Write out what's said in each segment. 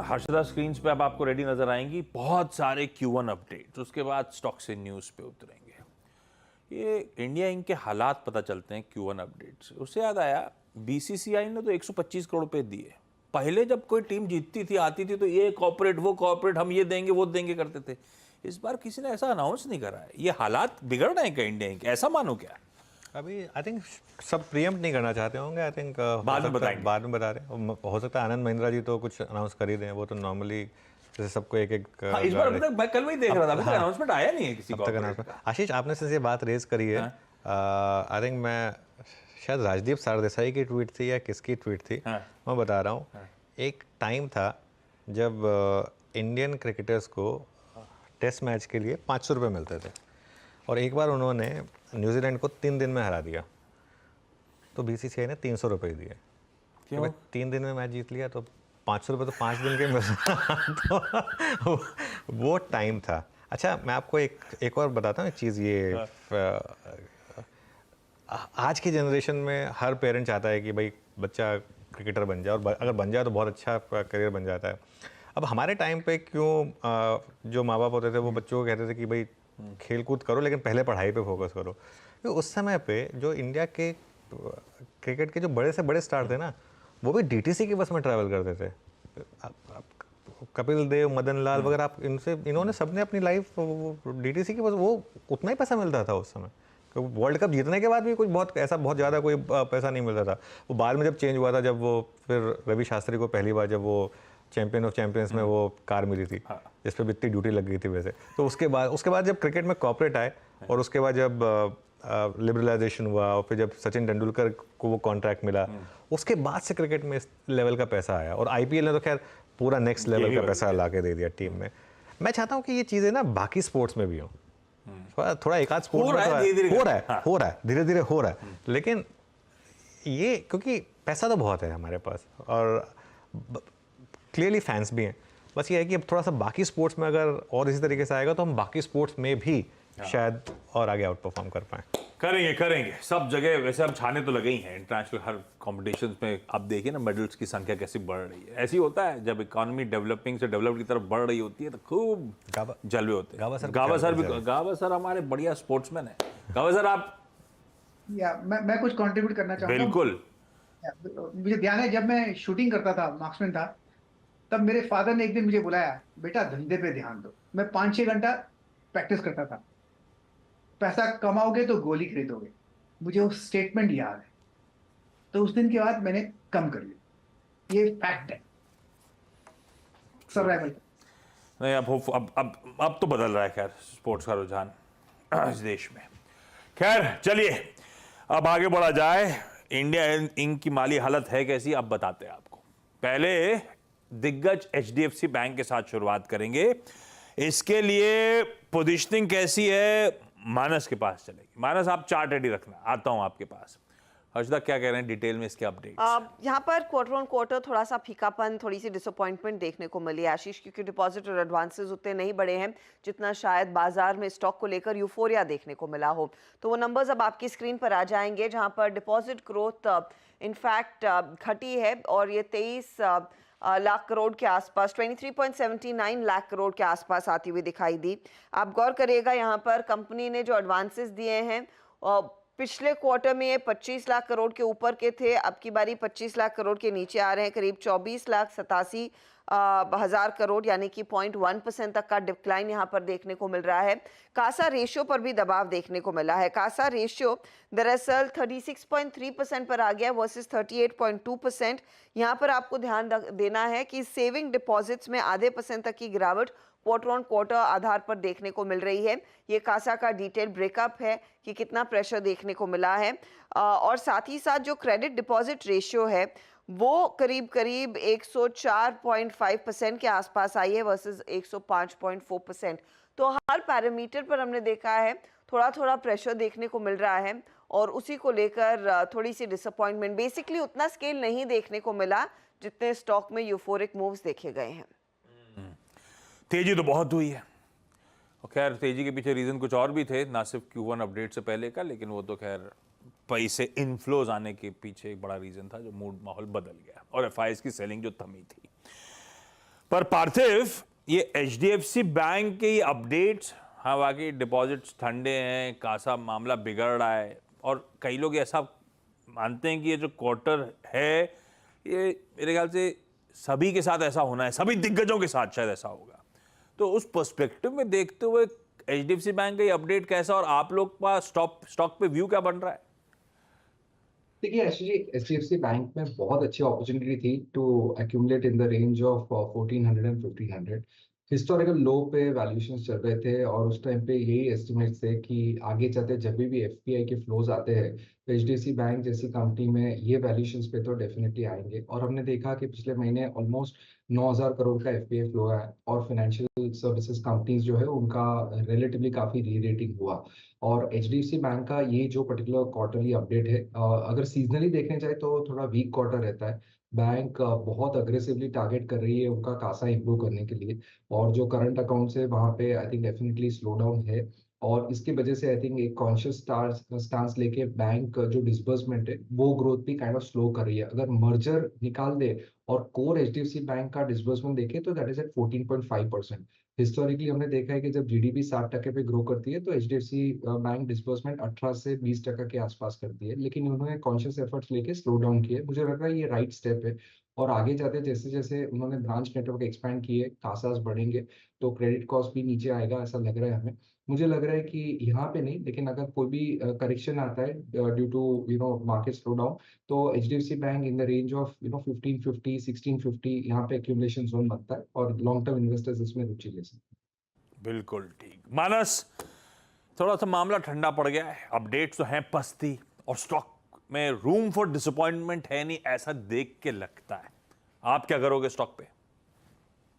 Harshada screen पे अब आपको रेडी नजर आएंगी बहुत सारे Q1 अपडेट्स, उसके बाद स्टॉक से न्यूज़ पे उतरेंगे। ये इंडिया इंक के हालात पता चलते हैं Q1 अपडेट्स। उससे याद आया, बीसीसीआई ने तो 125 करोड़ रुपए दिए। पहले जब कोई टीम जीतती थी, आती थी, तो ये कॉर्पोरेट वो कॉर्पोरेट, हम ये देंगे वो देंगे करते थे। इस बार किसी ने ऐसा अनाउंस नहीं करा है। ये हालात बिगड़ रहे हैं क्या इंडिया इंक, ऐसा मानो क्या? अभी आई थिंक सब प्रीएम्प्ट नहीं करना चाहते होंगे। आई थिंक बाद में बताएंगे। बाद में बता रहे हैं। हो सकता है आनंद महिंद्रा जी तो कुछ अनाउंस कर ही दें। वो तो नॉर्मली जैसे सबको एक एक हाँ, इस बार मैं कल वही देख रहा था, अभी तक अनाउंसमेंट आया नहीं है किसी अब तक अनाउंसमेंट। आशीष, आपने से ये बात रेज करी है। आई थिंक मैं शायद राजदीप सरदेसाई की ट्वीट थी या किसकी ट्वीट थी, मैं बता रहा हूँ। एक टाइम था जब इंडियन क्रिकेटर्स को टेस्ट मैच के लिए 500 रुपये मिलते थे, और एक बार उन्होंने न्यूजीलैंड को 3 दिन में हरा दिया, तो बीसीसीआई ने 300 रुपये दिए। क्यों? 3 दिन में मैच जीत लिया तो 500 रुपये तो 5 दिन के मिल तो वो टाइम था। अच्छा, मैं आपको एक और बताता हूँ एक चीज़। ये आज की जनरेशन में हर पेरेंट चाहता है कि भाई बच्चा क्रिकेटर बन जाए, और अगर बन जाए तो बहुत अच्छा करियर बन जाता है। अब हमारे टाइम पे क्यों जो माँ बाप होते थे वो बच्चों को कहते थे कि भाई खेल कूद करो लेकिन पहले पढ़ाई पे फोकस करो। तो उस समय पे जो इंडिया के क्रिकेट के जो बड़े से बड़े स्टार थे ना, वो भी डीटीसी की बस में ट्रैवल करते थे। कपिल देव, मदन लाल वगैरह, आप इन्होंने सबने अपनी लाइफ डीटीसी की बस, वो उतना ही पैसा मिलता था उस समय। वर्ल्ड कप जीतने के बाद भी कुछ बहुत ज़्यादा कोई पैसा नहीं मिलता था। वो बाद में जब चेंज हुआ था, जब वो फिर रवि शास्त्री को पहली बार जब वो चैंपियन ऑफ चैंपियंस में वो कार मिली थी, जिस पर भी इतनी ड्यूटी लग गई थी वैसे, तो उसके बाद जब क्रिकेट में कॉर्पोरेट आए, और उसके बाद जब लिबरलाइजेशन हुआ, और फिर जब सचिन तेंदुलकर को वो कॉन्ट्रैक्ट मिला, उसके बाद से क्रिकेट में इस लेवल का पैसा आया। और आईपीएल ने तो खैर पूरा नेक्स्ट लेवल का पैसा ला के दे दिया टीम में। मैं चाहता हूँ कि ये चीज़ें ना बाकी स्पोर्ट्स में भी हों। थोड़ा एक आध स्पोर्ट्स में हो रहा है, धीरे धीरे हो रहा है। लेकिन ये क्योंकि पैसा तो बहुत है हमारे पास, और क्लियरली फैंस भी हैं। बस ये है कि अब थोड़ा सा बाकी स्पोर्ट्स में अगर और इसी तरीके से आएगा तो हम बाकी स्पोर्ट्स में भी शायद और आगे आउट परफॉर्म कर पाएं। करेंगे सब जगह। वैसे अब छाने तो लगे ही हैं इंटरनेशनल हर कॉम्पिटिशंस में। अब देखिए ना, मेडल्स की संख्या कैसी बढ़ रही है। ऐसी होता है जब इकोनॉमी डेवलपिंग से डेवलप्ड की तरफ बढ़ रही होती है तो खूब जलवे होते हैं। गावस्कर हमारे बढ़िया स्पोर्ट्समैन है। गावस्कर आप मैं कुछ कंट्रीब्यूट करना चाहूंगा। बिल्कुल। मुझे ध्यान है जब मैं शूटिंग करता था, मार्क्समैन था, तब मेरे फादर ने एक दिन मुझे बुलाया, बेटा धंधे पे ध्यान दो। मैं 5-6 घंटा प्रैक्टिस करता था। पैसा कमाओगे तो गोली खरीदोगे, मुझे वो स्टेटमेंट याद है। तो उस दिन के बाद मैंने कम कर लिया। ये फैक्ट है, सर्वाइवल। नहीं, अब तो बदल रहा है खैर स्पोर्ट्स का रुझान इस देश में। खैर चलिए अब आगे बढ़ा जाए। इंडिया इंक की माली हालत है कैसी, अब बताते हैं आपको। पहले दिग्गज एचडीएफसी बैंक के साथ शुरुआत करेंगे। इसके लिए पोजीशनिंग कैसी है, मानस के पास चलेगी। मानस, आप चार्ट रेडी रखना, आता हूं आपके पास। हर्षदा क्या कह रहे हैं डिटेल में इसके अपडेट्स? यहाँ पर क्वार्टर ऑन क्वार्टर थोड़ा सा फीकापन, थोड़ी सी डिसअपॉइंटमेंट देखने को मिली आशीष, क्योंकि डिपॉजिट और एडवांसेस उतने नहीं बढ़े हैं जितना शायद बाजार में स्टॉक को लेकर यूफोरिया देखने को मिला हो। तो वो नंबर्स अब आपकी स्क्रीन पर आ जाएंगे, जहाँ पर डिपॉजिट ग्रोथ इनफैक्ट घटी है, और ये 23 लाख करोड़ के आसपास, 23.79 लाख करोड़ के आसपास आती हुई दिखाई दी। आप गौर करिएगा, यहाँ पर कंपनी ने जो एडवांसेस दिए हैं, पिछले क्वार्टर में ये 25 लाख करोड़ के ऊपर के थे, अब की बारी 25 लाख करोड़ के नीचे आ रहे हैं, करीब 24,87,000 करोड़, यानी कि 0.1% तक का डिक्लाइन यहाँ पर देखने को मिल रहा है। कासा रेशियो पर भी दबाव देखने को मिला है। कासा रेशियो दरअसल 36.3% पर आ गया वर्सेस 38.2%। यहाँ पर आपको ध्यान देना है कि सेविंग डिपॉजिट्स में आधे % तक की गिरावट क्वार्टर ऑन क्वार्टर आधार पर देखने को मिल रही है। ये कासा का डिटेल ब्रेकअप है कि कितना प्रेशर देखने को मिला है, और साथ ही साथ जो क्रेडिट डिपॉजिट रेशियो है वो करीब 104.5% के आसपास आई है वर्सेस 105.4%। तो हर पैरामीटर पर हमने देखा है थोड़ा थोड़ा प्रेशर देखने को मिल रहा है, और उसी को लेकर थोड़ी सी डिसअपॉइंटमेंट। बेसिकली उतना स्केल नहीं देखने को मिला जितने स्टॉक में यूफोरिक मूव्स देखे गए हैं। तेजी तो बहुत हुई है, और खैर तेजी के पीछे रीजन कुछ और भी थे, ना सिर्फ Q1 अपडेट से पहले का, लेकिन वो तो खैर पैसे इनफ्लोज आने के पीछे एक बड़ा रीजन था, जो मूड माहौल बदल गया, और एफआईएस की सेलिंग जो थमी थी। पर पार्थिव, ये एचडीएफसी बैंक के ये अपडेट्स, हाँ वाकई डिपॉजिट्स ठंडे हैं, कासा मामला बिगड़ रहा है, और कई लोग ऐसा मानते हैं कि ये जो क्वार्टर है ये मेरे ख्याल से सभी के साथ ऐसा होना है, सभी दिग्गजों के साथ शायद ऐसा होगा। तो उस पर्सपेक्टिव में देखते हुए एचडीएफसी बैंक का ये अपडेट कैसा, और आप लोग का स्टॉक पे व्यू क्या बन रहा है? देखिए एक्चुअली एचडीएफसी बैंक में बहुत अच्छी अपॉर्चुनिटी थी to accumulate in the range of 1400 and 1500। Historical low पे वैल्यूएशन चल रहे थे और उस टाइम पे यही एस्टिमेट थे कि आगे जाते जब भी एफपीआई के फ्लोज आते हैं तो एचडीएफसी बैंक जैसी कंपनी में ये वैल्यूएशंस पे तो डेफिनेटली आएंगे। और हमने देखा कि पिछले महीने ऑलमोस्ट 9000 करोड़ का एफपीआई फ्लो है और फाइनेंशियल सर्विसेज कंपनीज जो है उनका रिलेटिवली काफी री रेटिंग हुआ। और एचडीएफसी बैंक का ये जो पर्टिकुलर क्वार्टरली अपडेट है, अगर सीजनली देखने जाए तो थोड़ा वीक क्वार्टर रहता है। बैंक बहुत अग्रेसिवली टारगेट कर रही है उनका कासा इंप्रूव करने के लिए, और जो करंट अकाउंट्स है वहाँ पे I think definitely slow down है। और इसकी वजह से आई थिंक एक कॉन्शियस स्टांस लेके बैंक जो डिसबर्समेंट है वो ग्रोथ भी काइंड ऑफ स्लो कर रही है। अगर मर्जर निकाल दे और कोर एचडीएफसी बैंक का डिसबर्समेंट देखे तो दैट इज एट 14.5%। हिस्टोरिकली हमने देखा है कि जब जीडीपी 60% पे ग्रो करती है तो एचडीएफसी बैंक डिसबर्समेंट 18 से 20% के आसपास करती है, लेकिन उन्होंने कॉन्शियस एफर्ट्स लेके स्लो डाउन किए। मुझे लग रहा है ये राइट स्टेप है। और आगे जाते जैसे जैसे उन्होंने ब्रांच नेटवर्क एक्सपैंड किए, कासास बढ़ेंगे तो क्रेडिट कॉस्ट भी नीचे आएगा ऐसा लग रहा है हमें। मुझे लग रहा है कि यहाँ पे नहीं, लेकिन अगर कोई भी करेक्शन आता है due to market slow down तो HDFC bank in the range of 1550 1650 यहाँ पे एक्यूमुलेशन जोन बनता है और लॉन्ग टर्म इन्वेस्टर्स इसमें रुचि ले सकते हैं। बिल्कुल ठीक। मानस, थोड़ा सा मामला ठंडा पड़ गया है, अपडेट्स तो हैं पस्ती, और स्टॉक में रूम फॉर डिसअपॉइंटमेंट है नहीं ऐसा देख के लगता है। आप क्या करोगे स्टॉक पे?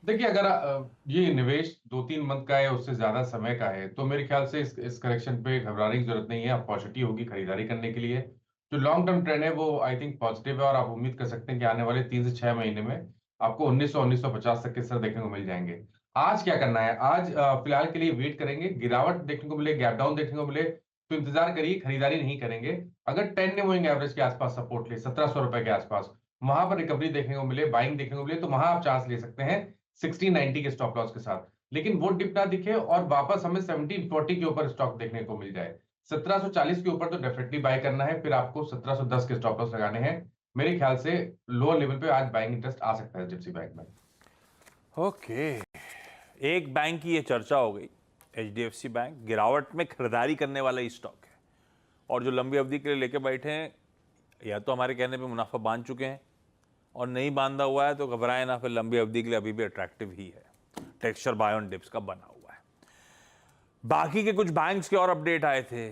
देखिए, अगर ये निवेश 2-3 मंथ का है, उससे ज्यादा समय का है, तो मेरे ख्याल से इस करेक्शन पे घबराने की जरूरत नहीं है। अपॉर्चुनिटी होगी खरीदारी करने के लिए। जो लॉन्ग टर्म ट्रेंड है वो आई थिंक पॉजिटिव है, और आप उम्मीद कर सकते हैं कि आने वाले 3 से 6 महीने में आपको 1900-1950 तक के स्तर देखने को मिल जाएंगे। आज क्या करना है? आज फिलहाल के लिए वेट करेंगे, गिरावट देखने को मिले, गैप डाउन देखने को मिले तो इंतजार करिए, खरीदारी नहीं करेंगे। अगर 10 डे मूविंग एवरेज के आसपास सपोर्ट ले 1700 रुपए के आसपास, वहां पर रिकवरी देखने को मिले, बाइंग देखने को मिले, तो वहां आप चांस ले सकते हैं 1690 के स्टॉप लॉस के साथ। लेकिन वो डिप ना दिखे और वापस हमें 1740 के ऊपर स्टॉक देखने को मिल जाए। 1740 के ऊपर तो डेफिनेटली बाय करना है, फिर आपको 1710 के स्टॉप लॉस लगाने हैं। मेरे ख्याल से लोअर लेवल पे आज बाइंग इंटरेस्ट आ सकता है एचडीएफसी बैंक में। ओके, एक बैंक की ये चर्चा हो गई, एचडीएफसी बैंक गिरावट में खरीदारी करने वाला ही स्टॉक है, और जो लंबी अवधि के लिए लेके बैठे हैं या तो हमारे कहने पे मुनाफा बांध चुके हैं, और नहीं बांधा हुआ है तो घबराए ना, फिर लंबी अवधि के लिए अभी भी अट्रैक्टिव ही है। टेक्सचर बाय ऑन डिप्स का बना हुआ है। बाकी के कुछ बैंक्स के और अपडेट आए थे,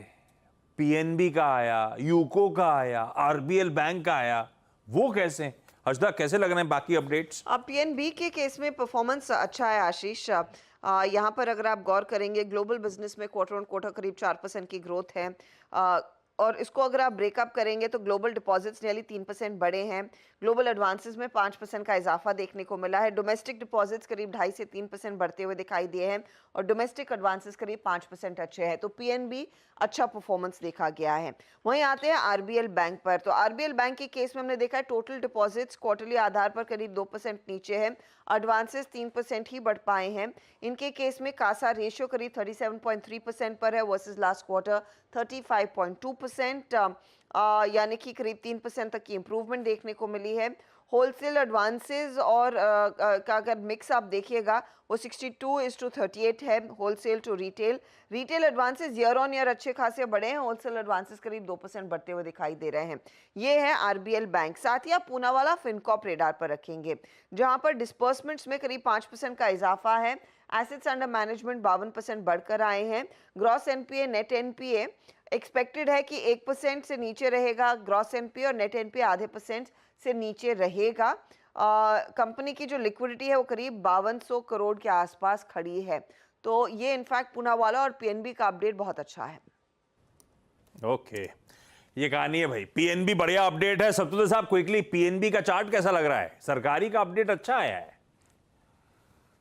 पीएनबी का आया, यूको का आया, आरबीएल बैंक का आया, वो कैसे? हर्षदा, कैसे लग रहे हैं बाकी अपडेट्स? अब पीएनबी के केस में परफॉर्मेंस अच्छा है आशीष। यहाँ पर अगर आप गौर करेंगे ग्लोबल बिजनेस में क्वार्टर ऑन क्वार्टर करीब 4% की ग्रोथ है, और इसको अगर आप ब्रेकअप करेंगे तो ग्लोबल डिपॉजिट्स नियरली 3% बढ़े हैं, ग्लोबल एडवांसेस में 5% का इजाफा देखने को मिला है, डोमेस्टिक डिपॉजिट्स करीब 2.5 से 3% बढ़ते हुए दिखाई दिए हैं, और डोमेस्टिक एडवांसेस करीब 5% अच्छे हैं। तो पीएनबी अच्छा परफॉर्मेंस देखा गया है। वहीं आते हैं आरबीएल बैंक पर। तो आरबीएल बैंक के केस में हमने देखा है टोटल डिपॉजिट्स क्वार्टरली आधार पर करीब 2% नीचे है, एडवांसेस 3% ही बढ़ पाए हैं। इनके केस में कासा रेशियो करीब 37.3% पर है वर्सेस लास्ट क्वार्टर 35.2%, यानी कि करीब 3% तक की इंप्रूवमेंट देखने को मिली है। होलसेल एडवांसेस और का अगर मिक्स आप देखिएगा वो 62:38 है, wholesale to retail. Retail advances year on year अच्छे खासे बढ़े हैं, होलसेल एडवांसेस करीब 2% बढ़ते हुए दिखाई दे रहे हैं। ये है आरबीएल बैंक। साथ ही आप पूनावाला फिनकॉर्प रेडार पर रखेंगे, जहां पर डिस्पर्समेंट्स में करीब 5% का इजाफा है, एसेट्स अंडर मैनेजमेंट 52% बढ़कर आए हैं। Gross NPA net NPA expected है कि 1% से नीचे रहेगा ग्रॉस एनपीए, और नेट एनपीए 0.5% से नीचे रहेगा। कंपनी की जो लिक्विडिटी है वो करीब 5200 करोड़ के आसपास खड़ी है। तो ये इनफैक्ट पूनावाला और पीएनबी का अपडेट बहुत अच्छा है। ओके, ये कहानी है भाई। पीएनबी बढ़िया अपडेट है। सत्तुदे साहब, क्विकली पीएनबी का चार्ट कैसा लग रहा है? सरकारी का अपडेट अच्छा आया है।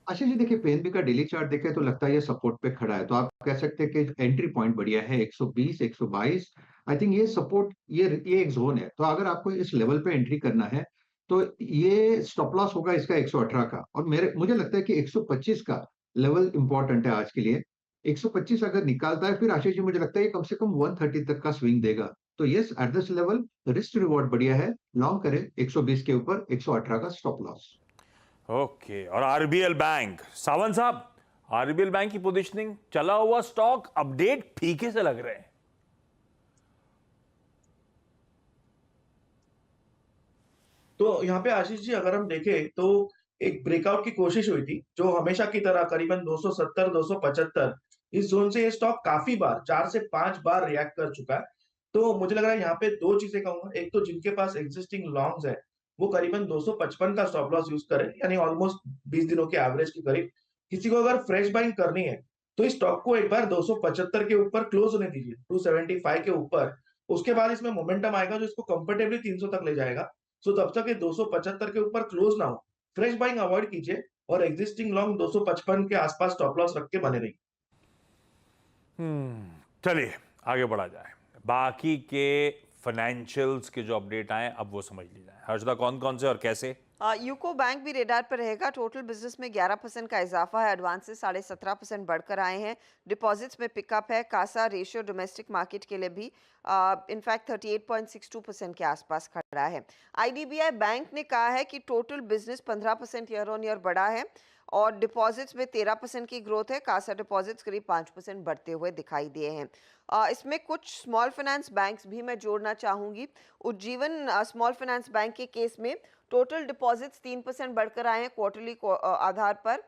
आशीष जी, देखिए पीएनबी का डेली चार्ट देखें तो लगता है ये सपोर्ट पे खड़ा है, तो आप कह सकते हैं कि एंट्री पॉइंट बढ़िया है 120 122। आई थिंक ये सपोर्ट, ये एक जोन है, तो अगर आपको इस लेवल पे एंट्री करना है तो ये स्टॉप लॉस होगा इसका 118 का, और मुझे लगता है कि 125 का लेवल इंपॉर्टेंट है आज के लिए। 125 अगर निकालता है फिर आशीष जी, मुझे लगता है ये कम से कम 130 तक का स्विंग देगा। तो yes, at this level risk reward बढ़िया है, लॉन्ग करें 120 के ऊपर, 118 का स्टॉप लॉस। ओके, और आरबीएल बैंक, सावंत साहब, आरबीएल बैंक की पोजीशनिंग, चला हुआ स्टॉक, अपडेट फीके से लग रहे हैं। तो यहाँ पे आशीष जी अगर हम देखें तो एक ब्रेकआउट की कोशिश हुई थी, जो हमेशा की तरह करीबन 270 275 इस जोन से ये स्टॉक काफी बार 4 से 5 बार रिएक्ट कर चुका है। तो मुझे लग रहा है यहाँ पे दो चीजें कहूंगा, एक तो जिनके पास एग्जिस्टिंग लॉन्ग्स है वो करीबन 255 का स्टॉप लॉस यूज करें, यानी ऑलमोस्ट 20 दिनों के एवरेज के करीब। किसी को अगर फ्रेश बाइंग करनी है तो इस स्टॉक को एक बार 275 के ऊपर क्लोज होने दीजिए, 275 के ऊपर। उसके बाद इसमें मोमेंटम आएगा जो इसको कंफर्टेबली 300 तक ले जाएगा। सो तब तक ये 275 के ऊपर क्लोज ना हो, फ्रेश बाइंग अवॉइड कीजिए और एग्जिस्टिंग लॉन्ग 255 के आसपास स्टॉप लॉस रख के बने रहिए। चलिए आगे बढ़ा जाए, बाकी के फाइनेंशियल्स के जो अपडेट आए अब वो समझ ली जाए। हर्षदा, कौन कौन से और कैसे? यूको बैंक भी रेडार पर रहेगा। टोटल बिजनेस में 11% का इजाफा है, एडवांसेस 17.5% बढ़कर आए हैं, डिपॉजिट्स में पिकअप है, कासा रेशियो डोमेस्टिक मार्केट के लिए भी इनफैक्ट 38.62% के आसपास खड़ा है। आईडीबीआई बैंक ने कहा है कि total business 15% year on year बढ़ा है और डिपॉजिट्स में 13% की ग्रोथ है। कासा डिपॉजिट्स करीब 5% बढ़ते हुए दिखाई दिए हैं। इसमें कुछ स्मॉल फाइनेंस बैंक्स भी मैं जोड़ना चाहूँगी। उज्जीवन स्मॉल फाइनेंस बैंक के केस में टोटल डिपॉजिट्स 3% बढ़कर आए हैं क्वार्टरली आधार पर।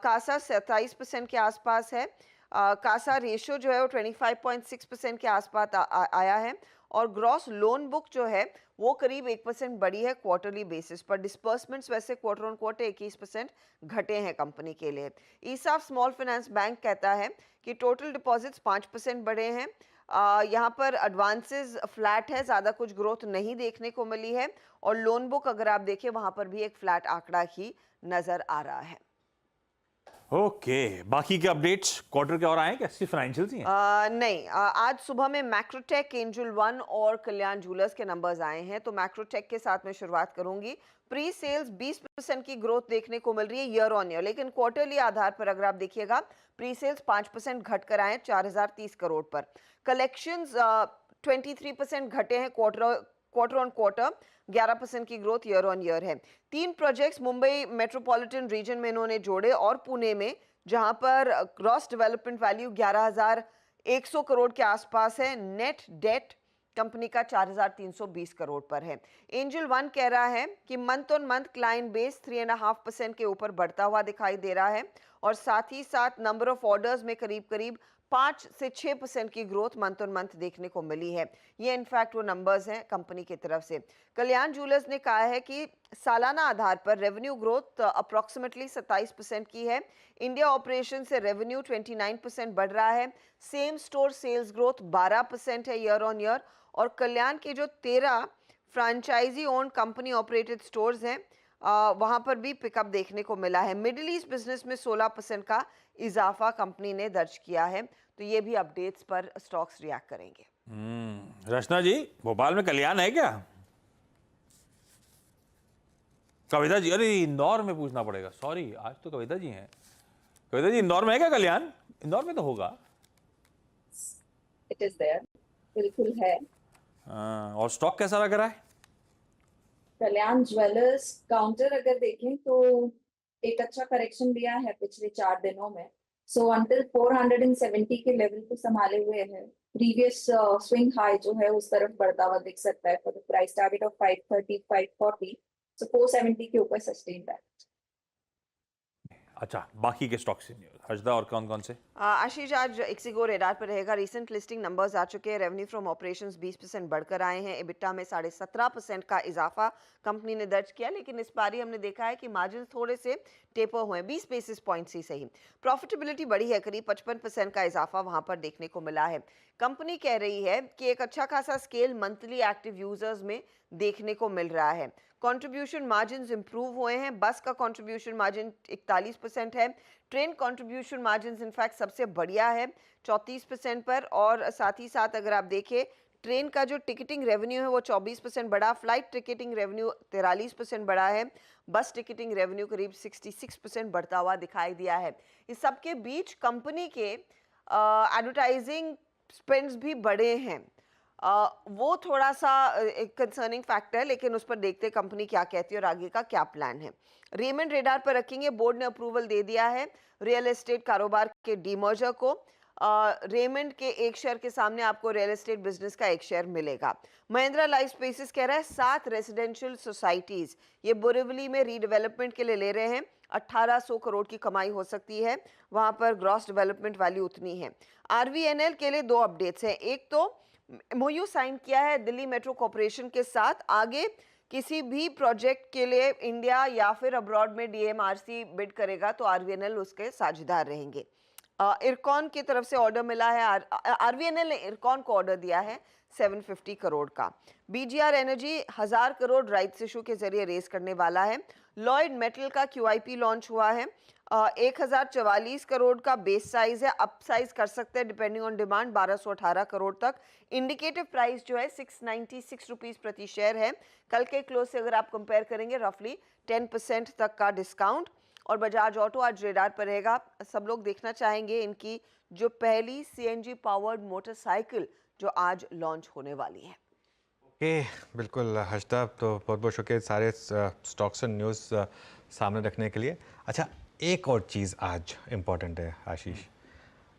कासा 27% के आसपास है। कासा रेशियो जो है वो 25.6% के आसपास आया है और ग्रॉस लोन बुक जो है वो करीब 1% बढ़ी है क्वार्टरली बेसिस पर। डिस्पर्समेंट्स वैसे क्वार्टर ऑन क्वार्टर 21% घटे हैं कंपनी के लिए। ईसाफ स्मॉल फाइनेंस बैंक कहता है कि टोटल डिपॉजिट्स 5% बढ़े हैं। यहाँ पर एडवांसेस फ्लैट है, ज़्यादा कुछ ग्रोथ नहीं देखने को मिली है और लोन बुक अगर आप देखें वहाँ पर भी एक फ्लैट आंकड़ा ही नज़र आ रहा है। ओके, बाकी के अपडेट्स क्वार्टर के और आए क्या? सिर्फ फाइनेंशियल्स ही हैं? नहीं, आज सुबह में मैक्रोटेक, एंजल वन और कल्याण ज्वेलर्स के नंबर्स आए हैं। तो मैक्रोटेक के साथ मैं शुरुआत करूंगी। प्री सेल्स 20% की ग्रोथ देखने को मिल रही है ईयर ऑन ईयर, लेकिन क्वार्टरली आधार पर अगर आप देखिएगा प्री सेल्स 5% घट कर आए 4030 करोड़ पर। कलेक्शंस 23% घटे हैं क्वार्टर ऑन क्वार्टर, 11% की ग्रोथ ईयर ऑन ईयर है। 3 प्रोजेक्ट्स मुंबई मेट्रोपॉलिटन रीजन में इन्होंने जोड़े और पुणे में, जहां पर ग्रॉस डेवलपमेंट वैल्यू 11,100 करोड़ के आसपास है। नेट डेट कंपनी का 4,320 करोड़ पर है। एंजल वन कह रहा है कि month on month client base 3.5% के ऊपर बढ़ता हुआ दिखाई दे रहा है और साथ ही साथ नंबर ऑफ ऑर्डर्स में करीब करीब 5 से 6% की ग्रोथ मंथ ऑन मंथ देखने को मिली है। ये इनफैक्ट वो नंबर्स हैं कंपनी की तरफ से। कल्याण ज्वेलर्स ने कहा है कि सालाना आधार पर रेवेन्यू ग्रोथ अप्रॉक्सीमेटली 27% की है। इंडिया ऑपरेशन से रेवेन्यू 29% बढ़ रहा है। सेम स्टोर सेल्स ग्रोथ 12% है ईयर ऑन ईयर और कल्याण के जो 13 franchisee owned company operated stores हैं वहां पर भी पिकअप देखने को मिला है। मिडिल ईस्ट बिजनेस में 16% का इजाफा कंपनी ने दर्ज किया है। तो ये भी अपडेट्स पर स्टॉक्स रिएक्ट करेंगे। रचना जी, भोपाल में कल्याण है क्या? कविता जी, अरे इंदौर में पूछना पड़ेगा, सॉरी, आज तो कविता जी हैं। कविता जी, इंदौर में है क्या कल्याण? इंदौर में तो होगा। इट इज देयर, बिल्कुल है। और स्टॉक कैसा लग रहा है? कल्याण ज्वेलर्स काउंटर अगर देखें तो एक अच्छा करेक्शन दिया है पिछले 4 दिनों में। सो अंटिल 470 के लेवल को संभाले हुए है। प्रीवियस स्विंग हाई जो है उस तरफ बढ़ता हुआ दिख सकता है for the price target of 530 540। सो 470 के ऊपर सस्टेन है। अच्छा, बाकी के स्टॉक्स से हर्षदा, और कौन कौन से? आशीष, आज एक्सिगो रेडार पर रहेगा। रिसेंट लिस्टिंग नंबर्स आ चुके हैं। रेवेन्यू फ्रॉम ऑपरेशंस 20% बढ़कर आए हैं। एबिटा में 17.5% का इजाफा कंपनी ने दर्ज किया, लेकिन इस बारी हमने देखा है कि मार्जिन थोड़े से टेपर हुए, 20 बेसिस पॉइंट्स ही सही। प्रॉफिटेबिलिटी बढ़ी है, करीब 55% का इजाफा वहां पर देखने को मिला है। कंपनी कह रही है कि एक अच्छा खासा स्केल मंथली एक्टिव यूजर्स में देखने को मिल रहा है। कंट्रीब्यूशन मार्जिन इंप्रूव हुए हैं। बस का कंट्रीब्यूशन मार्जिन 41% है। ट्रेन कंट्रीब्यूशन मार्जिन इनफैक्ट सबसे बढ़िया है 34% पर और साथ ही साथ अगर आप देखें ट्रेन का जो टिकटिंग रेवेन्यू है वो 24% बढ़ा, फ्लाइट टिकटिंग रेवेन्यू 43% बढ़ा है, बस टिकटिंग रेवेन्यू करीब 66% बढ़ता हुआ दिखाई दिया है। इस सब के बीच कंपनी के एडवर्टाइजिंग स्पेंड्स भी बढ़े हैं। वो थोड़ा सा एक कंसर्निंग फैक्टर है, लेकिन उस पर देखते कंपनी क्या कहती है और आगे का क्या प्लान है। रेमंड रेडार पर रखेंगे, बोर्ड ने अप्रूवल दे दिया है रियल एस्टेट कारोबार के डीमर्जर को। रेमंड के एक शेयर के सामने आपको रियल एस्टेट बिजनेस का एक शेयर मिलेगा। महिंद्रा लाइफ स्पेसेस कह रहा है 7 रेजिडेंशियल सोसाइटीज ये बोरिवली में रीडेवलपमेंट के लिए ले रहे हैं, 1800 करोड़ की कमाई हो सकती है, वहां पर ग्रॉस डेवलपमेंट वैल्यू उतनी है। आरवीएनएल के लिए 2 अपडेट्स हैं। एक तो एमओयू साइन किया है दिल्ली मेट्रो कॉर्पोरेशन के साथ, आगे किसी भी प्रोजेक्ट के लिए इंडिया या फिर अब्रॉड में डीएमआरसी बिड करेगा तो आरवीएनएल उसके साझेदार रहेंगे। इरकॉन की तरफ से ऑर्डर मिला है, आरवीएनएल ने इरकॉन को ऑर्डर दिया है 750 करोड़ का। BGR energy 1000 crore rights issue के जरिए रेस करने वाला है। लॉयड मेटल का क्यूआईपी लॉन्च हुआ है, 1044 करोड़ का बेस साइज है, अप साइज कर सकते हैं डिपेंडिंग ऑन डिमांड 1218 करोड़ तक। इंडिकेटिव प्राइस जो है 696 रुपीज प्रति शेयर है। कल के क्लोज से अगर आप कंपेयर करेंगे रफली 10% तक का डिस्काउंट। और बजाज ऑटो आज रेडार पर रहेगा। सब लोग देखना चाहेंगे इनकी जो पहली सीएनजी पावर्ड मोटरसाइकिल जो आज लॉन्च होने वाली है। बिल्कुल हर्षदा, तो बहुत बहुत शुक्रिया सारे स्टॉक्स एंड न्यूज़ सामने रखने के लिए। अच्छा, एक और चीज़ आज इम्पॉर्टेंट है आशीष,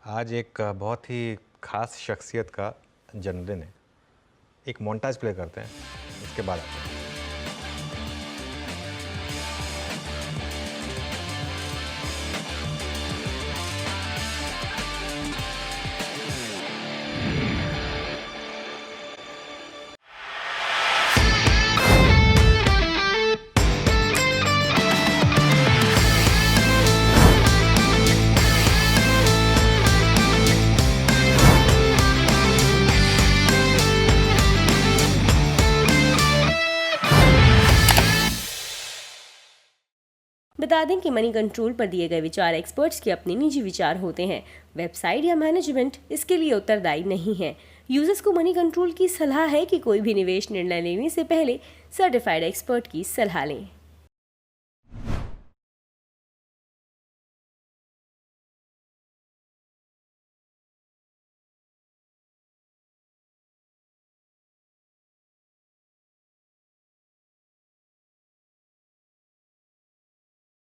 आज एक बहुत ही ख़ास शख्सियत का जन्मदिन है। एक मोन्टाज प्ले करते हैं, उसके बाद आते हैं। बता दें कि मनी कंट्रोल पर दिए गए विचार एक्सपर्ट्स के अपने निजी विचार होते हैं। वेबसाइट या मैनेजमेंट इसके लिए उत्तरदायी नहीं है। यूजर्स को मनी कंट्रोल की सलाह है कि कोई भी निवेश निर्णय लेने से पहले सर्टिफाइड एक्सपर्ट की सलाह लें।